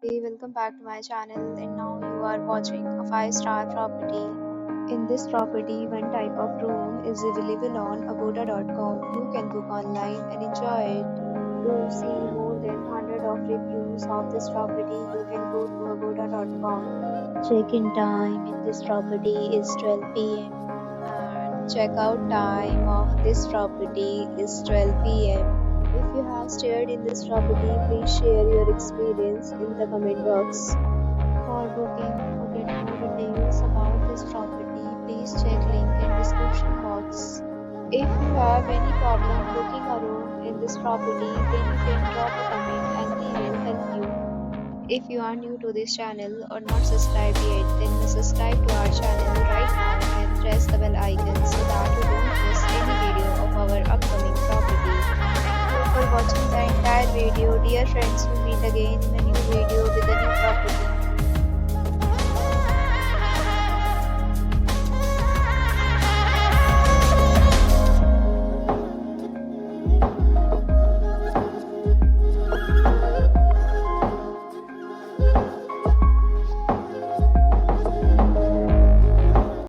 Hey, welcome back to my channel. And now you are watching a 5-star property. In this property, one type of room is available on agoda.com. You can book online and enjoy it. To see more than 100 of reviews of this property, you can go to agoda.com. Check-in time in this property is 12 p.m. and check-out time of this property is 12 p.m. If you have stayed in this property, please share your experience in the comment box. For booking or get more details about this property, please check link in description box. If you have any problem booking a room in this property, then you can drop a comment and we will help you. If you are new to this channel or not subscribed yet, then subscribe to our channel right now and press the bell icon so that you don't miss any video of our upcoming property. Thank you for watching the entire video. Dear friends, we meet again in